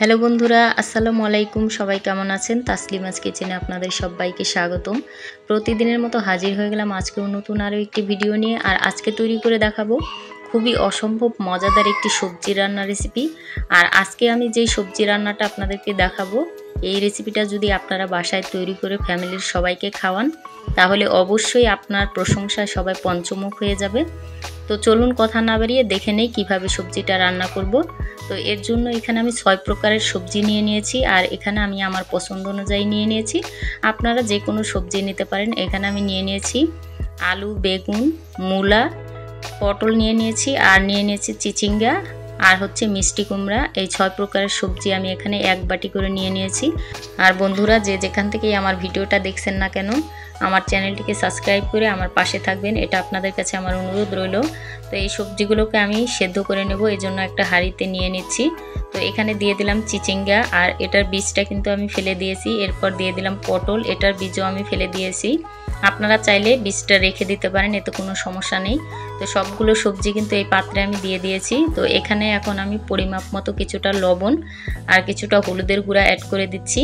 Hello বন্ধুরা, আসসালামু আলাইকুম। সবাই কেমন আছেন? তাসলিমাস কিচেনে আপনাদের সবাইকে স্বাগতম। প্রতিদিনের মতো হাজির হয়ে গেলাম আজকেও নতুন আরও একটি ভিডিও নিয়ে। আর আজকে তৈরি করে দেখাবো খুবই অসম্ভব মজাদার একটি সবজি রান্নার রেসিপি। আর আজকে আমি যেই সবজি রান্নাটা আপনাদেরকে দেখাবো, এই রেসিপিটা যদি আপনারা বাসায় তৈরি করে ফ্যামিলির সবাইকে খাওয়ান, তাহলে অবশ্যই আপনার প্রশংসায় সবাই পঞ্চমুখ হয়ে যাবে। তো চলুন কথা না বাড়িয়ে দেখে নেই কীভাবে সবজিটা রান্না করব। তো এর জন্য এখানে আমি 6 প্রকারের সবজি নিয়ে নিয়েছি, আর এখানে আমি আমার পছন্দ অনুযায়ী নিয়ে নিয়েছি। আপনারা যে কোনো সবজি নিতে পারেন। এখানে আমি নিয়ে নিয়েছি আলু, বেগুন, মূলা, পটল নিয়ে নিয়েছি, আর নিয়ে নিয়েছি চিচিঙ্গা, আর হচ্ছে মিষ্টি কুমড়া। এই 6 প্রকারের সবজি আমি এখানে এক বাটি করে নিয়ে নিয়েছি। আর বন্ধুরা, যে যেখান থেকেই আমার ভিডিওটা দেখছেন না কেন, আমার চ্যানেলটিকে সাবস্ক্রাইব করে আমার পাশে থাকবেন, এটা আপনাদের কাছে আমার অনুরোধ রইল। তো এই সবজিগুলোকে আমি সেদ্ধ করে নেব, এই জন্য একটা হাঁড়িতে নিয়ে নিচ্ছি। তো এখানে দিয়ে দিলাম চিচিঙ্গা, আর এটার বীজটা কিন্তু আমি ফেলে দিয়েছি। এরপর দিয়ে দিলাম পটল, এটার বীজও আমি ফেলে দিয়েছি। আপনারা চাইলে বীজটা রেখে দিতে পারেন, এতে কোনো সমস্যা নেই। তো সবগুলো সবজি কিন্তু এই পাত্রে আমি দিয়ে দিয়েছি। তো এখানে এখন আমি পরিমাপ মতো কিছুটা লবণ আর কিছুটা হলুদের গুঁড়া অ্যাড করে দিচ্ছি।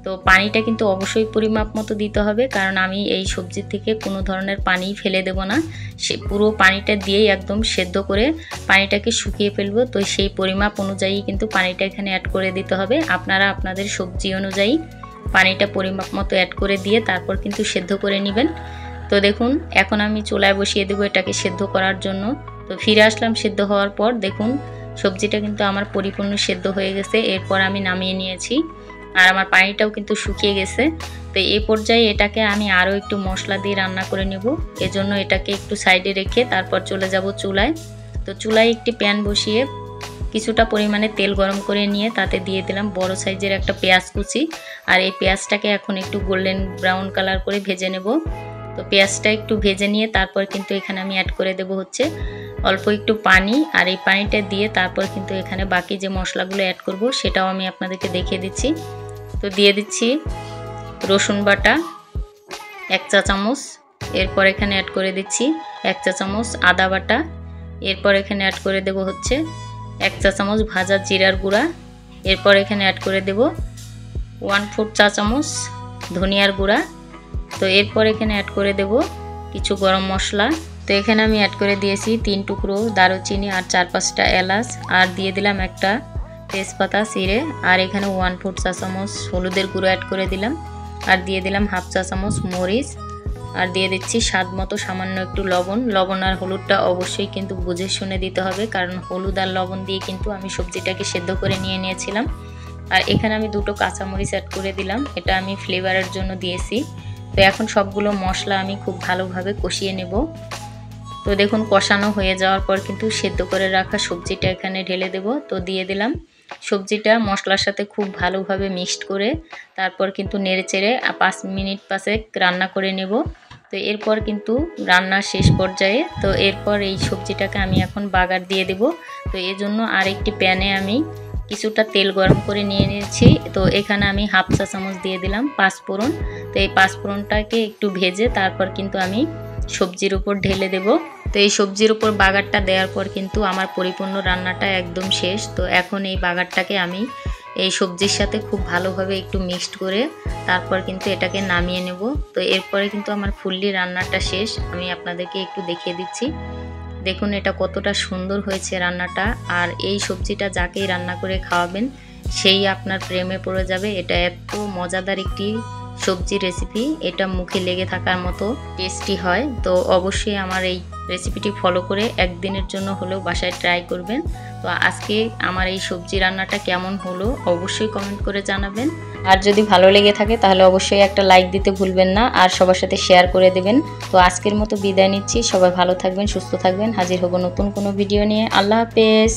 তো পানিটা কিন্তু অবশ্যই পরিমাপ মতো দিতে হবে, কারণ আমি এই সবজির থেকে কোনো ধরনের পানি ফেলে দেব না। সে পুরো পানিটা দিয়েই একদম সেদ্ধ করে পানিটাকে শুকিয়ে ফেলবো। তো সেই পরিমাপ অনুযায়ী কিন্তু পানিটা এখানে অ্যাড করে দিতে হবে। আপনারা আপনাদের সবজি অনুযায়ী পানিটা পরিমাপ মতো অ্যাড করে দিয়ে তারপর কিন্তু সেদ্ধ করে নেবেন। তো দেখুন, এখন আমি চুলায় বসিয়ে দেবো এটাকে সেদ্ধ করার জন্য। তো ফিরে আসলাম সেদ্ধ হওয়ার পর। দেখুন, সবজিটা কিন্তু আমার পরিপূর্ণ সেদ্ধ হয়ে গেছে। এরপর আমি নামিয়ে নিয়েছি, আর আমার পানিটাও কিন্তু শুকিয়ে গেছে। তো এই পর্যায়ে এটাকে আমি আরও একটু মশলা দিয়ে রান্না করে নেব। এজন্য এটাকে একটু সাইডে রেখে তারপর চলে যাব চুলায়। তো চুলায় একটি প্যান বসিয়ে কিছুটা পরিমাণে তেল গরম করে নিয়ে তাতে দিয়ে দিলাম বড় সাইজের একটা পেঁয়াজ কুচি। আর এই পেঁয়াজটাকে এখন একটু গোল্ডেন ব্রাউন কালার করে ভেজে নেব। তো পেঁয়াজটা একটু ভেজে নিয়ে তারপর কিন্তু এখানে আমি অ্যাড করে দেব হচ্ছে অল্প একটু পানি। আর এই পানিটা দিয়ে তারপর কিন্তু এখানে বাকি যে মশলাগুলো অ্যাড করব সেটাও আমি আপনাদেরকে দেখিয়ে দিচ্ছি। তো দিয়ে দিচ্ছি রসুন বাটা 1 চা চামচ। এরপর এখানে অ্যাড করে দিচ্ছি 1 চা চামচ আদা বাটা। এরপর এখানে অ্যাড করে দেব হচ্ছে 1 চা চামচ ভাজা জিরার গুঁড়া। এরপর এখানে অ্যাড করে দেব 1/4 চা চামচ ধনিয়ার গুঁড়া। তো এরপর এখানে অ্যাড করে দেব কিছু গরম মশলা। তো এখানে আমি অ্যাড করে দিয়েছি 3 টুকরো দারুচিনি আর 4-5টা এলাচ, আর দিয়ে দিলাম একটা তেজপাতা চিড়ে। আর এখানে 1/4 চা চামচ হলুদের গুঁড়ো অ্যাড করে দিলাম, আর দিয়ে দিলাম 1/2 চা চামচ মরিচ, আর দিয়ে দিচ্ছি স্বাদ মতো সামান্য একটু লবণ। লবণ আর হলুদটা অবশ্যই কিন্তু বুঝে শুনে দিতে হবে, কারণ হলুদ আর লবণ দিয়ে কিন্তু আমি সবজিটাকে সেদ্ধ করে নিয়েছিলাম। আর এখানে আমি 2টো কাঁচামরিচ অ্যাড করে দিলাম, এটা আমি ফ্লেভারের জন্য দিয়েছি। তো এখন সবগুলো মশলা আমি খুব ভালোভাবে কষিয়ে নেব। তো দেখুন, কষানো হয়ে যাওয়ার পর কিন্তু সেদ্ধ করে রাখা সবজিটা এখানে ঢেলে দেব। তো দিয়ে দিলাম সবজিটা মশলার সাথে খুব ভালোভাবে মিক্সড করে তারপর কিন্তু নেড়েচেড়ে 5 মিনিট রান্না করে নেব। তো এরপর কিন্তু রান্নার শেষ পর্যায়ে। তো এরপর এই সবজিটাকে আমি এখন বাগার দিয়ে দেব। তো এই জন্য আরেকটি প্যানে আমি কিছুটা তেল গরম করে নিয়ে নিয়েছি। তো এখানে আমি 1/2 চা চামচ দিয়ে দিলাম পাঁচফোড়ন। তো এই পাঁচফোড়নটাকে একটু ভেজে তারপর কিন্তু আমি সবজির উপর ঢেলে দেব। তো এই সবজির উপর বাগারটা দেওয়ার পর কিন্তু আমার পরিপূর্ণ রান্নাটা একদম শেষ। তো এখন এই বাগারটাকে আমি এই সবজির সাথে খুব ভালোভাবে একটু মিক্সড করে তারপর কিন্তু এটাকে নামিয়ে নেব। তো এরপরে কিন্তু আমার ফুললি রান্নাটা শেষ। আমি আপনাদেরকে একটু দেখিয়ে দিচ্ছি। দেখুন এটা কতটা সুন্দর হয়েছে রান্নাটা। আর এই সবজিটা যাকেই রান্না করে খাওয়াবেন সেই আপনার প্রেমে পড়ে যাবে। এটা এত মজাদার একটি সবজি রেসিপি, এটা মুখে লেগে থাকার মতো টেস্টি হয়। তো অবশ্যই আমার এই রেসিপিটি ফলো করে একদিনের জন্য হলেও বাসায় ট্রাই করবেন। তো আজকে আমার এই সবজি রান্নাটা কেমন হলো অবশ্যই কমেন্ট করে জানাবেন। আর যদি ভালো লেগে থাকে তাহলে অবশ্যই একটা লাইক দিতে ভুলবেন না, আর সবার সাথে শেয়ার করে দেবেন। তো আজকের মতো বিদায় নিচ্ছি। সবাই ভালো থাকবেন, সুস্থ থাকবেন। হাজির হব নতুন কোনো ভিডিও নিয়ে। আল্লাহ হাফেজ।